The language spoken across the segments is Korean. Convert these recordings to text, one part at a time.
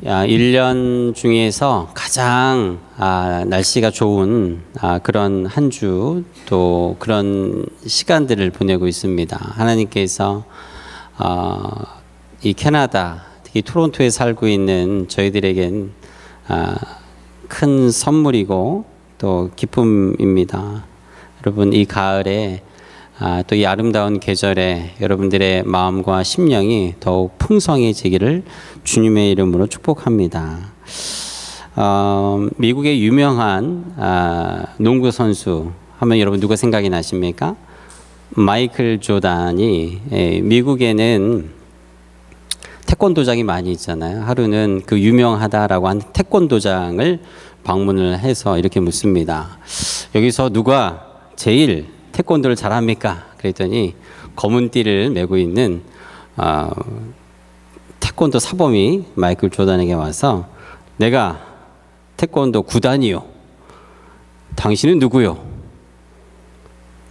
1년 중에서 가장 날씨가 좋은 그런 한 주 또 그런 시간들을 보내고 있습니다. 하나님께서 이 캐나다, 특히 토론토에 살고 있는 저희들에겐 큰 선물이고 또 기쁨입니다. 여러분, 이 가을에 또 이 아름다운 계절에 여러분들의 마음과 심령이 더욱 풍성해지기를 주님의 이름으로 축복합니다. 미국의 유명한 농구 선수 하면 여러분 누가 생각이 나십니까? 마이클 조단이, 미국에는 태권도장이 많이 있잖아요. 하루는 그 유명하다라고 한 태권도장을 방문을 해서 이렇게 묻습니다. 여기서 누가 제일 태권도를 잘합니까? 그랬더니 검은 띠를 메고 있는 태권도 사범이 마이클 조단에게 와서, 내가 태권도 9단이요. 당신은 누구요?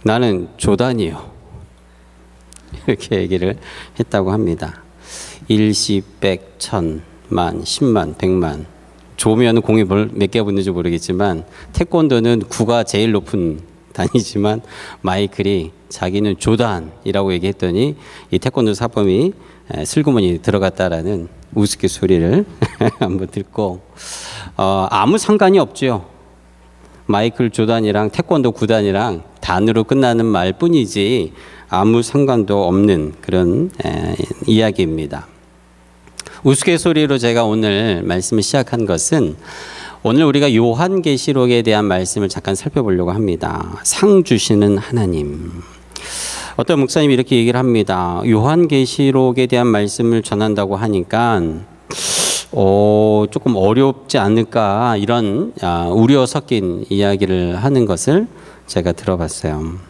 나는 조단이요. 이렇게 얘기를 했다고 합니다. 일십, 백, 천, 만, 십만, 백만. 조면 공이 몇 개가 붙는지 모르겠지만 태권도는 9가 제일 높은 단이지만 마이클이 자기는 조단이라고 얘기했더니 이 태권도 사범이 슬그머니 들어갔다라는 우스갯소리를 한번 듣고, 아무 상관이 없죠. 마이클 조단이랑 태권도 9단이랑 단으로 끝나는 말뿐이지 아무 상관도 없는 그런 이야기입니다. 우스갯소리로 제가 오늘 말씀을 시작한 것은, 오늘 우리가 요한계시록에 대한 말씀을 잠깐 살펴보려고 합니다. 상 주시는 하나님. 어떤 목사님이 이렇게 얘기를 합니다. 요한계시록에 대한 말씀을 전한다고 하니까 조금 어렵지 않을까, 이런 우려 섞인 이야기를 하는 것을 제가 들어봤어요.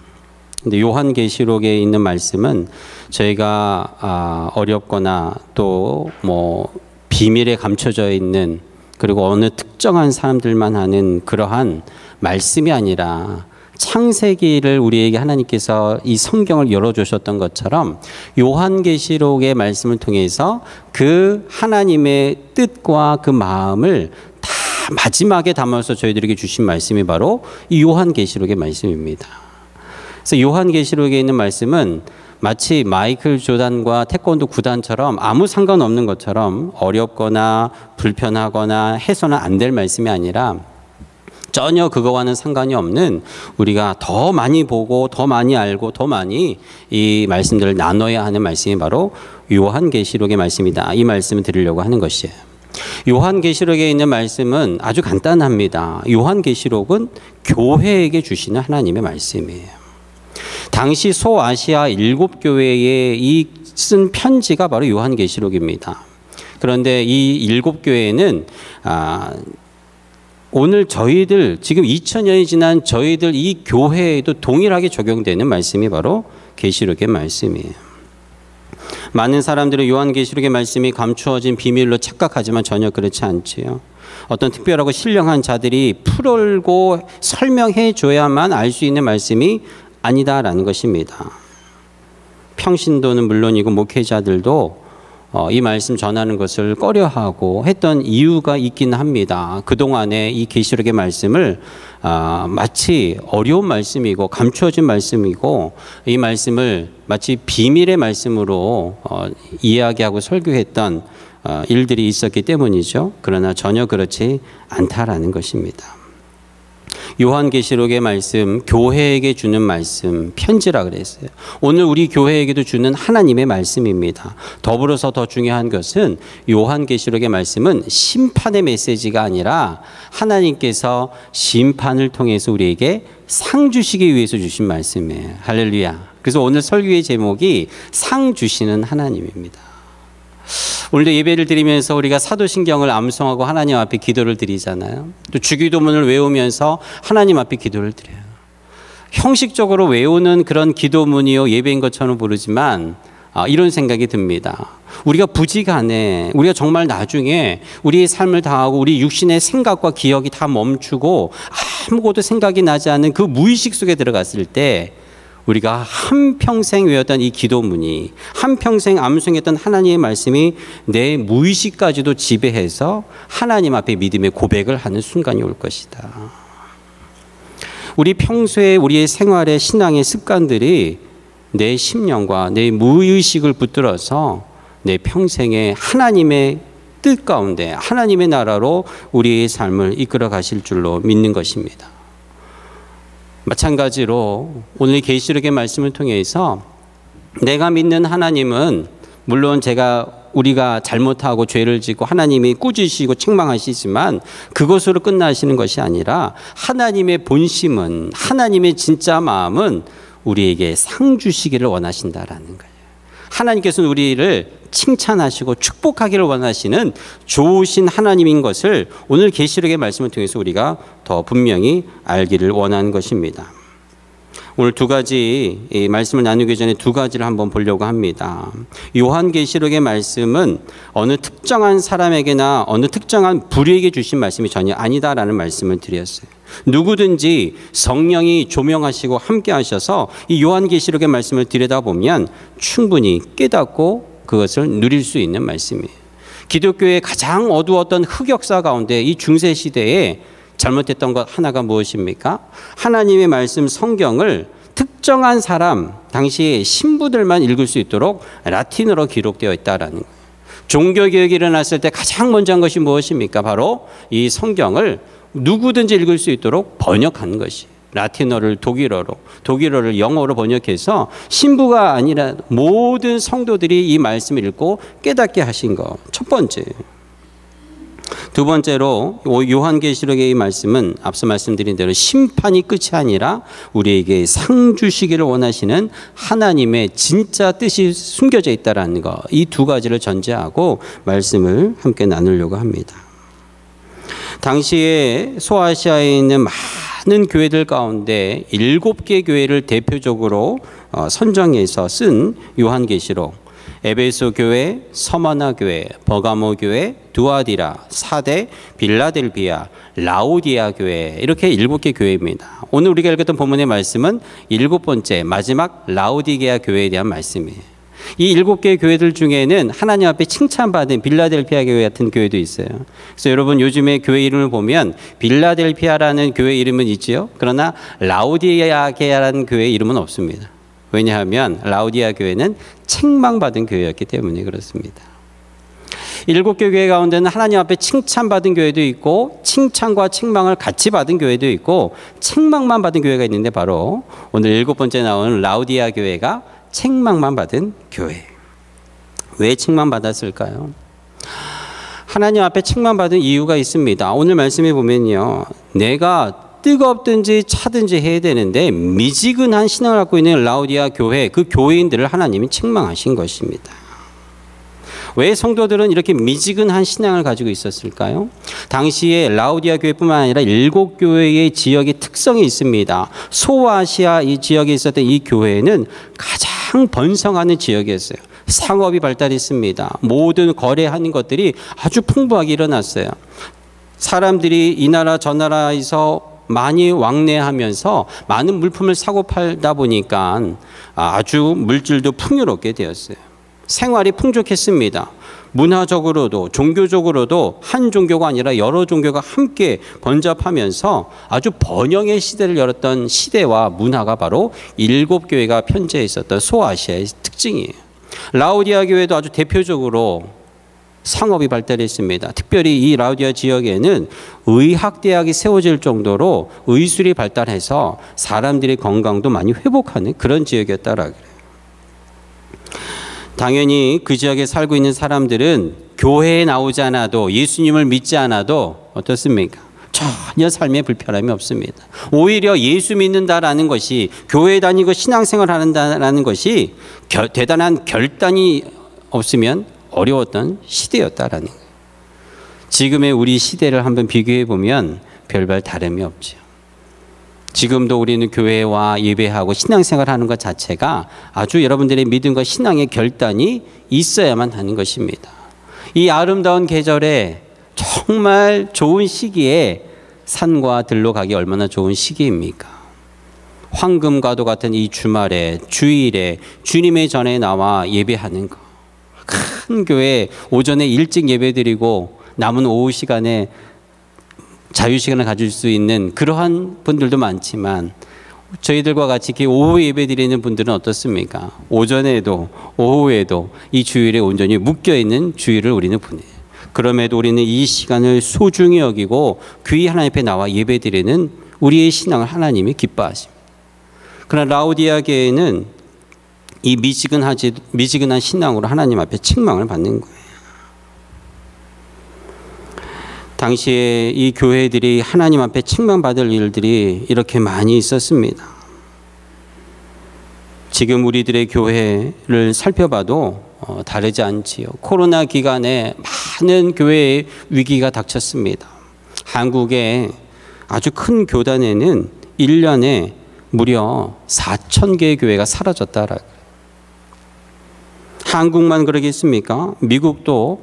근데 요한계시록에 있는 말씀은 저희가 어렵거나 또 뭐 비밀에 감춰져 있는, 그리고 어느 특정한 사람들만 하는 그러한 말씀이 아니라, 창세기를 우리에게 하나님께서 이 성경을 열어주셨던 것처럼 요한계시록의 말씀을 통해서 그 하나님의 뜻과 그 마음을 다 마지막에 담아서 저희들에게 주신 말씀이 바로 이 요한계시록의 말씀입니다. 그래서 요한계시록에 있는 말씀은 마치 마이클 조단과 태권도 9단처럼 아무 상관없는 것처럼 어렵거나 불편하거나 해서는 안 될 말씀이 아니라, 전혀 그거와는 상관이 없는, 우리가 더 많이 보고 더 많이 알고 더 많이 이 말씀들을 나눠야 하는 말씀이 바로 요한계시록의 말씀이다. 이 말씀을 드리려고 하는 것이에요. 요한계시록에 있는 말씀은 아주 간단합니다. 요한계시록은 교회에게 주시는 하나님의 말씀이에요. 당시 소아시아 7교회에 이 쓴 편지가 바로 요한계시록입니다. 그런데 이 7교회는 오늘 저희들, 지금 2000년이 지난 저희들 이 교회에도 동일하게 적용되는 말씀이 바로 계시록의 말씀이에요. 많은 사람들은 요한계시록의 말씀이 감추어진 비밀로 착각하지만 전혀 그렇지 않지요. 어떤 특별하고 신령한 자들이 풀고 설명해 줘야만 알 수 있는 말씀이 아니다라는 것입니다. 평신도는 물론이고 목회자들도 이 말씀 전하는 것을 꺼려하고 했던 이유가 있긴 합니다. 그동안에 이 계시록의 말씀을 마치 어려운 말씀이고 감추어진 말씀이고, 이 말씀을 마치 비밀의 말씀으로 이야기하고 설교했던 일들이 있었기 때문이죠. 그러나 전혀 그렇지 않다라는 것입니다. 요한계시록의 말씀, 교회에게 주는 말씀, 편지라 그랬어요. 오늘 우리 교회에게도 주는 하나님의 말씀입니다. 더불어서 더 중요한 것은 요한계시록의 말씀은 심판의 메시지가 아니라 하나님께서 심판을 통해서 우리에게 상 주시기 위해서 주신 말씀이에요. 할렐루야. 그래서 오늘 설교의 제목이 상 주시는 하나님입니다. 오늘도 예배를 드리면서 우리가 사도신경을 암송하고 하나님 앞에 기도를 드리잖아요. 또 주기도문을 외우면서 하나님 앞에 기도를 드려요. 형식적으로 외우는 그런 기도문이요 예배인 것처럼 부르지만 이런 생각이 듭니다. 우리가 부지간에, 우리가 정말 나중에 우리의 삶을 다하고 우리 육신의 생각과 기억이 다 멈추고 아무것도 생각이 나지 않는 그 무의식 속에 들어갔을 때, 우리가 한평생 외웠던 이 기도문이, 한평생 암송했던 하나님의 말씀이 내 무의식까지도 지배해서 하나님 앞에 믿음의 고백을 하는 순간이 올 것이다. 우리 평소에 우리의 생활의 신앙의 습관들이 내 심령과 내 무의식을 붙들어서 내 평생에 하나님의 뜻 가운데 하나님의 나라로 우리의 삶을 이끌어 가실 줄로 믿는 것입니다. 마찬가지로 오늘 계시록의 말씀을 통해서 내가 믿는 하나님은 물론 우리가 잘못하고 죄를 짓고 하나님이 꾸짖으시고 책망하시지만 그것으로 끝나시는 것이 아니라 하나님의 본심은, 하나님의 진짜 마음은 우리에게 상 주시기를 원하신다라는 거예요. 하나님께서는 우리를 칭찬하시고 축복하기를 원하시는 좋으신 하나님인 것을 오늘 계시록의 말씀을 통해서 우리가 더 분명히 알기를 원하는 것입니다. 오늘 두 가지, 이 말씀을 나누기 전에 두 가지를 한번 보려고 합니다. 요한계시록의 말씀은 어느 특정한 사람에게나 어느 특정한 부류에게 주신 말씀이 전혀 아니다라는 말씀을 드렸어요. 누구든지 성령이 조명하시고 함께 하셔서 이 요한계시록의 말씀을 들여다보면 충분히 깨닫고 그것을 누릴 수 있는 말씀이에요. 기독교의 가장 어두웠던 흑역사 가운데 이 중세시대에 잘못했던 것 하나가 무엇입니까? 하나님의 말씀 성경을 특정한 사람, 당시 신부들만 읽을 수 있도록 라틴어로 기록되어 있다라는 거예요. 종교개혁이 일어났을 때 가장 먼저 한 것이 무엇입니까? 바로 이 성경을 누구든지 읽을 수 있도록 번역한 것이, 라틴어를 독일어로, 독일어를 영어로 번역해서 신부가 아니라 모든 성도들이 이 말씀을 읽고 깨닫게 하신 것, 첫 번째. 두 번째로 요한계시록의 이 말씀은 앞서 말씀드린 대로 심판이 끝이 아니라 우리에게 상 주시기를 원하시는 하나님의 진짜 뜻이 숨겨져 있다는 것, 이 두 가지를 전제하고 말씀을 함께 나누려고 합니다. 당시에 소아시아에 있는 많은 교회들 가운데 7개 교회를 대표적으로 선정해서 쓴 요한계시록, 에베소 교회, 서머나 교회, 버가모 교회, 두아디라, 사대, 빌라델비아, 라오디아 교회, 이렇게 7개 교회입니다. 오늘 우리가 읽었던 본문의 말씀은 7번째 마지막 라오디게아 교회에 대한 말씀이에요. 이 7개의 교회들 중에는 하나님 앞에 칭찬받은 빌라델피아 교회 같은 교회도 있어요. 그래서 여러분 요즘에 교회 이름을 보면 빌라델피아라는 교회 이름은 있지요. 그러나 라오디게아라는 교회 이름은 없습니다. 왜냐하면 라오디아 교회는 책망받은 교회였기 때문에 그렇습니다. 7개 교회 가운데는 하나님 앞에 칭찬받은 교회도 있고 칭찬과 책망을 같이 받은 교회도 있고 책망만 받은 교회가 있는데 바로 오늘 7번째 나오는 라오디아 교회가 책망만 받은 교회. 왜 책망받았을까요? 하나님 앞에 책망받은 이유가 있습니다. 오늘 말씀에 보면요, 내가 뜨겁든지 차든지 해야 되는데 미지근한 신앙을 갖고 있는 라오디아 교회, 그 교회인들을 하나님이 책망하신 것입니다. 왜 성도들은 이렇게 미지근한 신앙을 가지고 있었을까요? 당시에 라오디아 교회뿐만 아니라 7교회의 지역의 특성이 있습니다. 소아시아 이 지역에 있었던 이 교회는 가장 번성하는 지역이었어요. 상업이 발달했습니다. 모든 거래하는 것들이 아주 풍부하게 일어났어요. 사람들이 이 나라 저 나라에서 많이 왕래하면서 많은 물품을 사고 팔다 보니까 아주 물질도 풍요롭게 되었어요. 생활이 풍족했습니다. 문화적으로도 종교적으로도 한 종교가 아니라 여러 종교가 함께 번잡하면서 아주 번영의 시대를 열었던 시대와 문화가 바로 7교회가 편재해 있었던 소아시아의 특징이에요. 라오디아 교회도 아주 대표적으로 상업이 발달했습니다. 특별히 이 라오디아 지역에는 의학대학이 세워질 정도로 의술이 발달해서 사람들의 건강도 많이 회복하는 그런 지역이었다라 그래요. 당연히 그 지역에 살고 있는 사람들은 교회에 나오지 않아도 예수님을 믿지 않아도 어떻습니까? 전혀 삶에 불편함이 없습니다. 오히려 예수 믿는다라는 것이, 교회 다니고 신앙생활 한다라는 것이 대단한 결단이 없으면 어려웠던 시대였다라는 거예요. 지금의 우리 시대를 한번 비교해 보면 별반 다름이 없죠. 지금도 우리는 교회와 예배하고 신앙생활하는 것 자체가 아주 여러분들의 믿음과 신앙의 결단이 있어야만 하는 것입니다. 이 아름다운 계절에 정말 좋은 시기에 산과 들로 가기 얼마나 좋은 시기입니까? 황금과도 같은 이 주말에, 주일에 주님의 전에 나와 예배하는 것. 큰 교회 오전에 일찍 예배드리고 남은 오후 시간에 자유시간을 가질 수 있는 그러한 분들도 많지만, 저희들과 같이 이렇게 오후 예배 드리는 분들은 어떻습니까? 오전에도 오후에도 이 주일에 온전히 묶여있는 주일을 우리는 보내요. 그럼에도 우리는 이 시간을 소중히 여기고 귀히 하나님 앞에 나와 예배 드리는 우리의 신앙을 하나님이 기뻐하십니다. 그러나 라오디아 교회는 이 미지근한 신앙으로 하나님 앞에 책망을 받는 거예요. 당시에 이 교회들이 하나님 앞에 책망받을 일들이 이렇게 많이 있었습니다. 지금 우리들의 교회를 살펴봐도 다르지 않지요. 코로나 기간에 많은 교회의 위기가 닥쳤습니다. 한국의 아주 큰 교단에는 1년에 무려 4,000개의 교회가 사라졌다라. 한국만 그러겠습니까? 미국도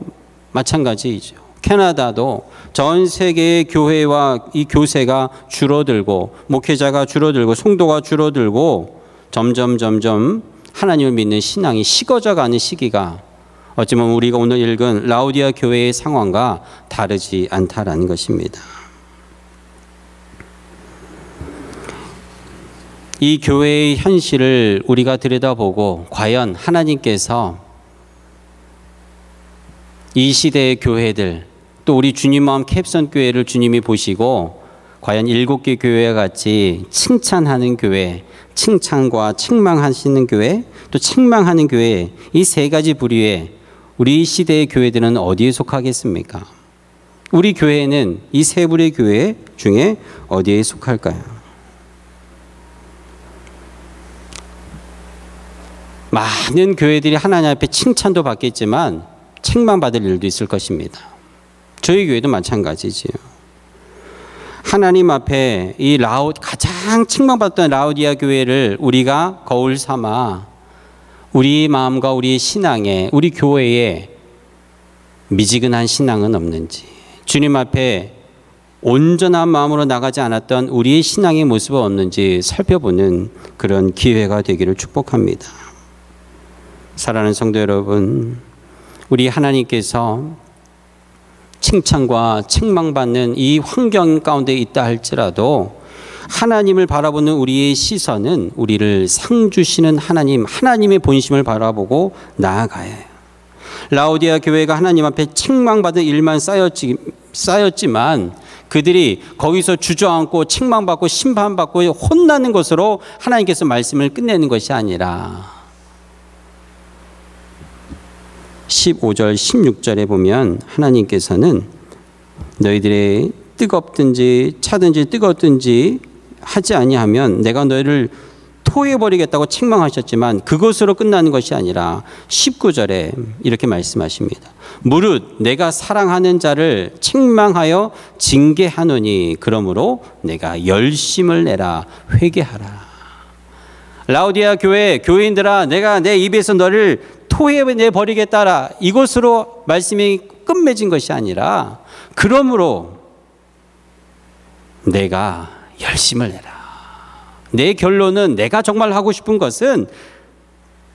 마찬가지이죠. 캐나다도 전 세계의 교회와 이 교세가 줄어들고 목회자가 줄어들고 성도가 줄어들고 점점 하나님을 믿는 신앙이 식어져가는 시기가 어찌보면 우리가 오늘 읽은 라오디아 교회의 상황과 다르지 않다라는 것입니다. 이 교회의 현실을 우리가 들여다보고 과연 하나님께서 이 시대의 교회들, 또 우리 주님 마음 캡선 교회를 주님이 보시고 과연 7개 교회와 같이 칭찬하는 교회, 칭찬과 책망하시는 교회, 또 책망하는 교회, 이 세 가지 부류에 우리 시대의 교회들은 어디에 속하겠습니까? 우리 교회는 이 세 부류의 교회 중에 어디에 속할까요? 많은 교회들이 하나님 앞에 칭찬도 받겠지만 책망받을 일도 있을 것입니다. 저희 교회도 마찬가지지요. 하나님 앞에 이 가장 책망받던 라오디아 교회를 우리가 거울 삼아 우리 마음과 우리 신앙에, 우리 교회에 미지근한 신앙은 없는지, 주님 앞에 온전한 마음으로 나가지 않았던 우리의 신앙의 모습은 없는지 살펴보는 그런 기회가 되기를 축복합니다. 사랑하는 성도 여러분, 우리 하나님께서 칭찬과 책망받는 이 환경 가운데 있다 할지라도 하나님을 바라보는 우리의 시선은 우리를 상 주시는 하나님의 본심을 바라보고 나아가야 해요. 라오디아 교회가 하나님 앞에 책망받은 일만 쌓였지만 그들이 거기서 주저앉고 책망받고 심판받고 혼나는 것으로 하나님께서 말씀을 끝내는 것이 아니라 15절 16절에 보면 하나님께서는 너희들의 뜨겁든지 차든지 뜨겁든지 하지 아니하면 내가 너희를 토해버리겠다고 책망하셨지만 그것으로 끝나는 것이 아니라 19절에 이렇게 말씀하십니다. 무릇 내가 사랑하는 자를 책망하여 징계하노니 그러므로 내가 열심을 내라 회개하라. 라오디아 교회 교인들아, 내가 내 입에서 너를 토해내버리겠다라, 이것으로 말씀이 끝맺은 것이 아니라 그러므로 내가 열심을 내라. 내 결론은 내가 정말 하고 싶은 것은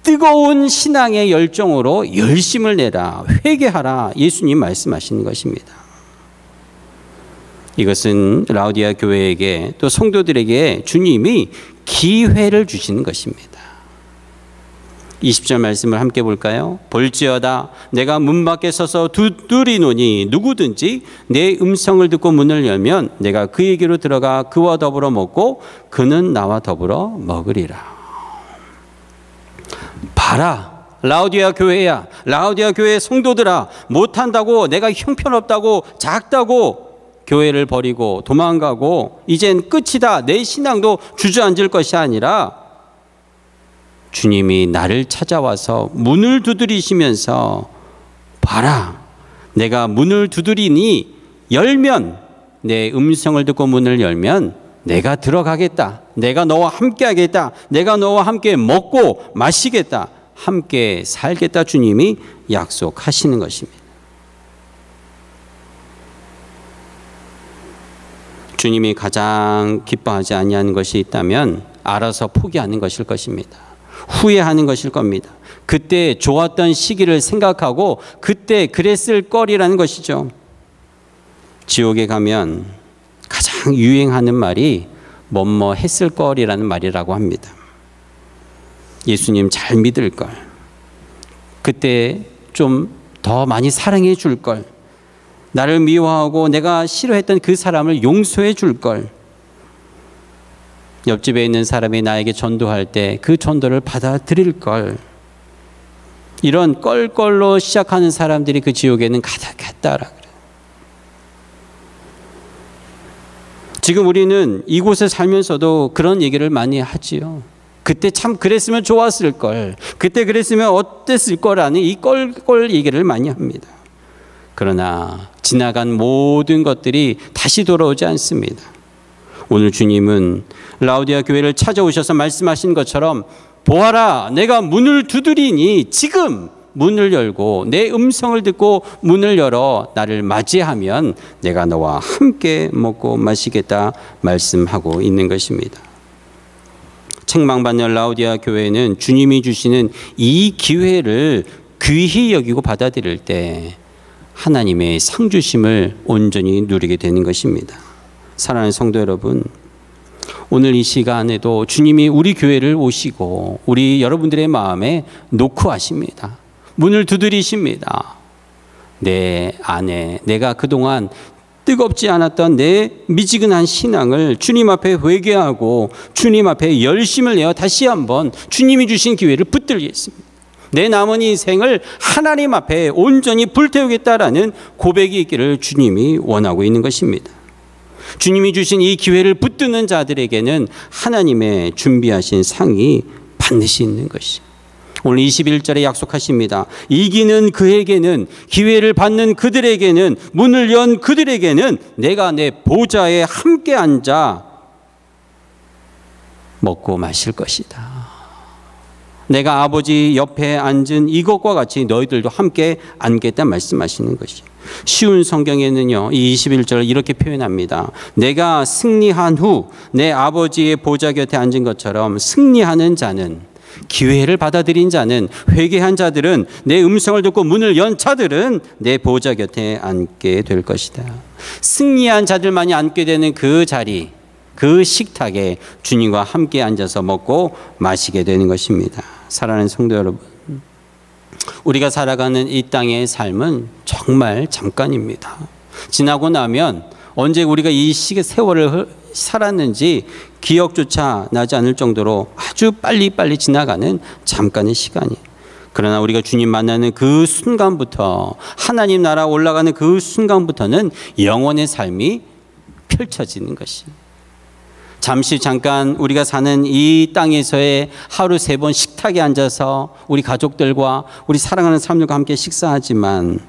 뜨거운 신앙의 열정으로 열심을 내라, 회개하라, 예수님 말씀하시는 것입니다. 이것은 라오디아 교회에게 또 성도들에게 주님이 기회를 주시는 것입니다. 20절 말씀을 함께 볼까요? 볼지어다 내가 문 밖에 서서 두드리노니 누구든지 내 음성을 듣고 문을 열면 내가 그에게로 들어가 그와 더불어 먹고 그는 나와 더불어 먹으리라. 봐라, 라오디아 교회야, 라오디아 교회 성도들아, 못한다고, 내가 형편없다고, 작다고 교회를 버리고 도망가고 이젠 끝이다, 내 신앙도 주저앉을 것이 아니라 주님이 나를 찾아와서 문을 두드리시면서 봐라, 내가 문을 두드리니 열면, 내 음성을 듣고 문을 열면 내가 들어가겠다, 내가 너와 함께 하겠다, 내가 너와 함께 먹고 마시겠다, 함께 살겠다, 주님이 약속하시는 것입니다. 주님이 가장 기뻐하지 아니하는 것이 있다면 알아서 포기하는 것일 것입니다. 후회하는 것일 겁니다. 그때 좋았던 시기를 생각하고 그때 그랬을 거리라는 것이죠. 지옥에 가면 가장 유행하는 말이 뭐뭐 했을 거리라는 말이라고 합니다. 예수님 잘 믿을 걸, 그때 좀 더 많이 사랑해 줄 걸, 나를 미워하고 내가 싫어했던 그 사람을 용서해 줄 걸, 옆집에 있는 사람이 나에게 전도할 때 그 전도를 받아들일 걸, 이런 껄껄로 시작하는 사람들이 그 지옥에는 가득했다라 그래요. 지금 우리는 이곳에 살면서도 그런 얘기를 많이 하지요. 그때 참 그랬으면 좋았을 걸, 그때 그랬으면 어땠을 거라는 이 껄껄 얘기를 많이 합니다. 그러나 지나간 모든 것들이 다시 돌아오지 않습니다. 오늘 주님은 라우디아 교회를 찾아오셔서 말씀하신 것처럼 보아라, 내가 문을 두드리니 지금 문을 열고 내 음성을 듣고 문을 열어 나를 맞이하면 내가 너와 함께 먹고 마시겠다 말씀하고 있는 것입니다. 책망받는 라우디아 교회는 주님이 주시는 이 기회를 귀히 여기고 받아들일 때 하나님의 상주심을 온전히 누리게 되는 것입니다. 사랑하는 성도 여러분, 오늘 이 시간에도 주님이 우리 교회를 오시고 우리 여러분들의 마음에 노크하십니다. 문을 두드리십니다. 내 안에 내가 그동안 뜨겁지 않았던 내 미지근한 신앙을 주님 앞에 회개하고 주님 앞에 열심을 내어 다시 한번 주님이 주신 기회를 붙들겠습니다. 내 남은 인생을 하나님 앞에 온전히 불태우겠다라는 고백이 있기를 주님이 원하고 있는 것입니다. 주님이 주신 이 기회를 붙드는 자들에게는 하나님의 준비하신 상이 반드시 있는 것이. 오늘 21절에 약속하십니다. 이기는 그에게는, 기회를 받는 그들에게는, 문을 연 그들에게는 내가 내 보좌에 함께 앉아 먹고 마실 것이다. 내가 아버지 옆에 앉은 이것과 같이 너희들도 함께 앉겠다 말씀하시는 것이. 쉬운 성경에는요, 이 21절을 이렇게 표현합니다. 내가 승리한 후 내 아버지의 보좌 곁에 앉은 것처럼 승리하는 자는, 기회를 받아들인 자는, 회개한 자들은, 내 음성을 듣고 문을 연 자들은 내 보좌 곁에 앉게 될 것이다. 승리한 자들만이 앉게 되는 그 자리, 그 식탁에 주님과 함께 앉아서 먹고 마시게 되는 것입니다. 사랑하는 성도 여러분, 우리가 살아가는 이 땅의 삶은 정말 잠깐입니다. 지나고 나면 언제 우리가 이 시기 세월을 살았는지 기억조차 나지 않을 정도로 아주 빨리빨리 지나가는 잠깐의 시간이에요. 그러나 우리가 주님 만나는 그 순간부터, 하나님 나라 올라가는 그 순간부터는 영원의 삶이 펼쳐지는 것이에요. 잠시 잠깐 우리가 사는 이 땅에서의 하루 3번 식탁에 앉아서 우리 가족들과 우리 사랑하는 사람들과 함께 식사하지만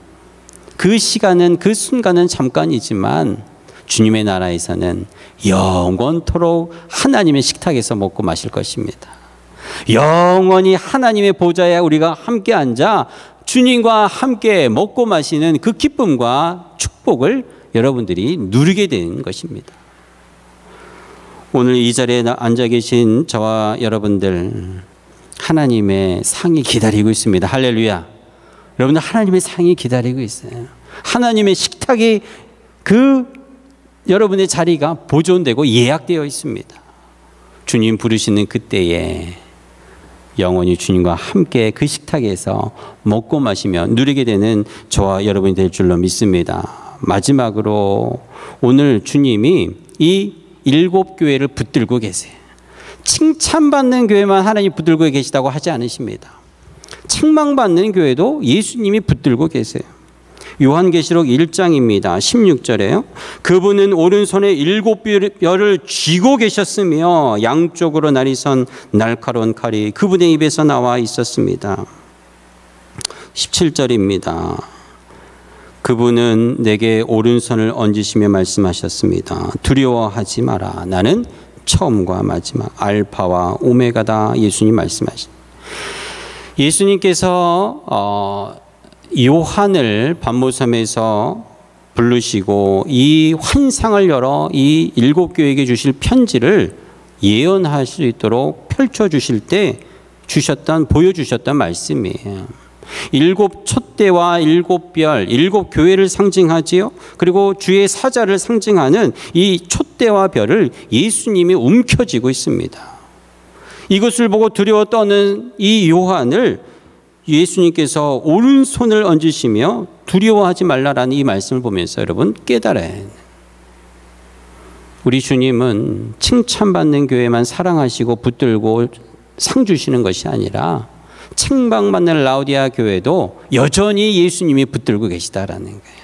그 시간은, 그 순간은 잠깐이지만 주님의 나라에서는 영원토록 하나님의 식탁에서 먹고 마실 것입니다. 영원히 하나님의 보좌에 우리가 함께 앉아 주님과 함께 먹고 마시는 그 기쁨과 축복을 여러분들이 누리게 되는 것입니다. 오늘 이 자리에 앉아 계신 저와 여러분들, 하나님의 상이 기다리고 있습니다. 할렐루야. 여러분들, 하나님의 상이 기다리고 있어요. 하나님의 식탁이 그 여러분의 자리가 보존되고 예약되어 있습니다. 주님 부르시는 그때에 영원히 주님과 함께 그 식탁에서 먹고 마시며 누리게 되는 저와 여러분이 될 줄로 믿습니다. 마지막으로 오늘 주님이 이 7교회를 붙들고 계세요. 칭찬받는 교회만 하나님 붙들고 계시다고 하지 않으십니다. 책망받는 교회도 예수님이 붙들고 계세요. 요한계시록 1장입니다. 16절에요. 그분은 오른손에 7뼈를 쥐고 계셨으며 양쪽으로 날이선 날카로운 칼이 그분의 입에서 나와 있었습니다. 17절입니다. 그분은 내게 오른손을 얹으시며 말씀하셨습니다. 두려워하지 마라. 나는 처음과 마지막 알파와 오메가다. 예수님 말씀하십니다. 예수님께서 요한을 반모섬에서 부르시고 이 환상을 열어 이 7교회에게 주실 편지를 예언할 수 있도록 펼쳐주실 때 보여주셨던 말씀이에요. 7 촛대와 7 별, 7 교회를 상징하지요. 그리고 주의 사자를 상징하는 이 촛대와 별을 예수님이 움켜쥐고 있습니다. 이것을 보고 두려워 떠는 이 요한을 예수님께서 오른손을 얹으시며 두려워하지 말라라는 이 말씀을 보면서 여러분 깨달아야 해요. 우리 주님은 칭찬받는 교회만 사랑하시고 붙들고 상 주시는 것이 아니라 책망받는 라우디아 교회도 여전히 예수님이 붙들고 계시다라는 거예요.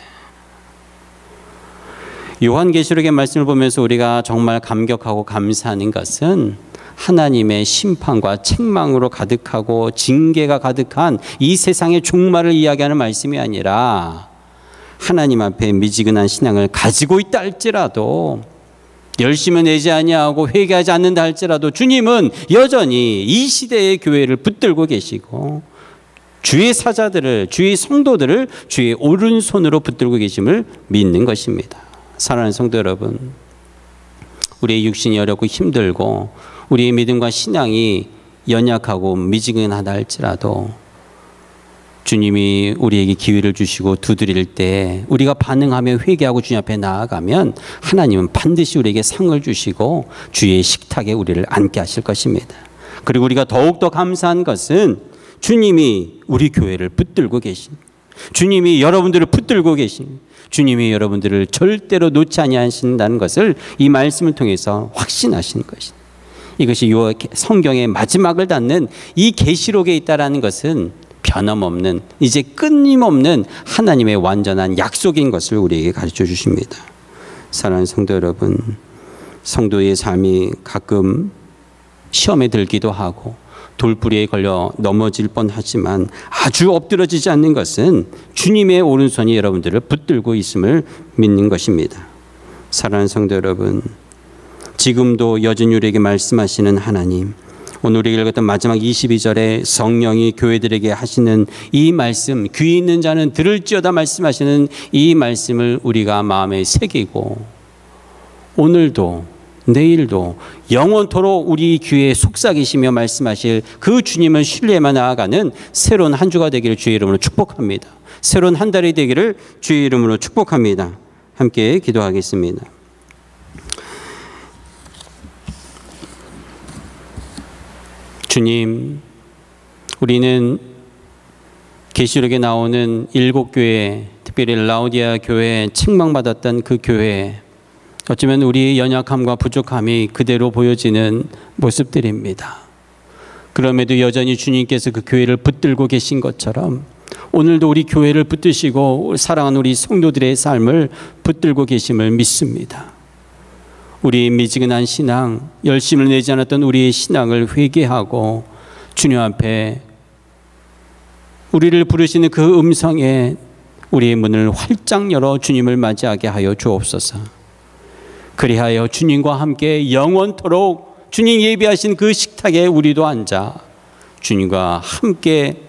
요한계시록의 말씀을 보면서 우리가 정말 감격하고 감사하는 것은 하나님의 심판과 책망으로 가득하고 징계가 가득한 이 세상의 종말을 이야기하는 말씀이 아니라 하나님 앞에 미지근한 신앙을 가지고 있다 할지라도 열심을 내지 아니하고 회개하지 않는다 할지라도 주님은 여전히 이 시대의 교회를 붙들고 계시고 주의 사자들을, 주의 성도들을 주의 오른손으로 붙들고 계심을 믿는 것입니다. 사랑하는 성도 여러분, 우리의 육신이 어렵고 힘들고 우리의 믿음과 신앙이 연약하고 미지근하다 할지라도 주님이 우리에게 기회를 주시고 두드릴 때 우리가 반응하며 회개하고 주님 앞에 나아가면 하나님은 반드시 우리에게 상을 주시고 주의 식탁에 우리를 앉게 하실 것입니다. 그리고 우리가 더욱더 감사한 것은 주님이 우리 교회를 붙들고 계신, 주님이 여러분들을 붙들고 계신, 주님이 여러분들을 절대로 놓지 아니하신다는 것을 이 말씀을 통해서 확신하신 것입니다. 이것이 성경의 마지막을 닫는 이 계시록에 있다라는 것은 변함없는, 이제 끊임없는 하나님의 완전한 약속인 것을 우리에게 가르쳐 주십니다. 사랑하는 성도 여러분, 성도의 삶이 가끔 시험에 들기도 하고 돌부리에 걸려 넘어질 뻔하지만 아주 엎드러지지 않는 것은 주님의 오른손이 여러분들을 붙들고 있음을 믿는 것입니다. 사랑하는 성도 여러분, 지금도 여전히 우리에게 말씀하시는 하나님, 오늘 우리가 읽었던 마지막 22절에 성령이 교회들에게 하시는 이 말씀, 귀 있는 자는 들을지어다 말씀하시는 이 말씀을 우리가 마음에 새기고 오늘도 내일도 영원토록 우리 귀에 속삭이시며 말씀하실 그 주님을 신뢰만 나아가는 새로운 한 주가 되기를 주의 이름으로 축복합니다. 새로운 한 달이 되기를 주의 이름으로 축복합니다. 함께 기도하겠습니다. 주님, 우리는 계시록에 나오는 7 교회, 특별히 라우디아 교회, 책망받았던 그 교회, 어쩌면 우리의 연약함과 부족함이 그대로 보여지는 모습들입니다. 그럼에도 여전히 주님께서 그 교회를 붙들고 계신 것처럼 오늘도 우리 교회를 붙드시고 사랑하는 우리 성도들의 삶을 붙들고 계심을 믿습니다. 우리의 미지근한 신앙, 열심을 내지 않았던 우리의 신앙을 회개하고 주님 앞에 우리를 부르시는 그 음성에 우리의 문을 활짝 열어 주님을 맞이하게 하여 주옵소서. 그리하여 주님과 함께 영원토록 주님 예비하신 그 식탁에 우리도 앉아 주님과 함께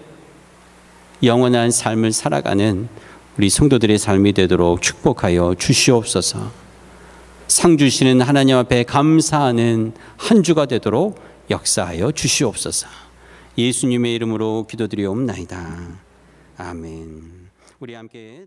영원한 삶을 살아가는 우리 성도들의 삶이 되도록 축복하여 주시옵소서. 상 주시는 하나님 앞에 감사하는 한 주가 되도록 역사하여 주시옵소서. 예수님의 이름으로 기도드리옵나이다. 아멘. 우리 함께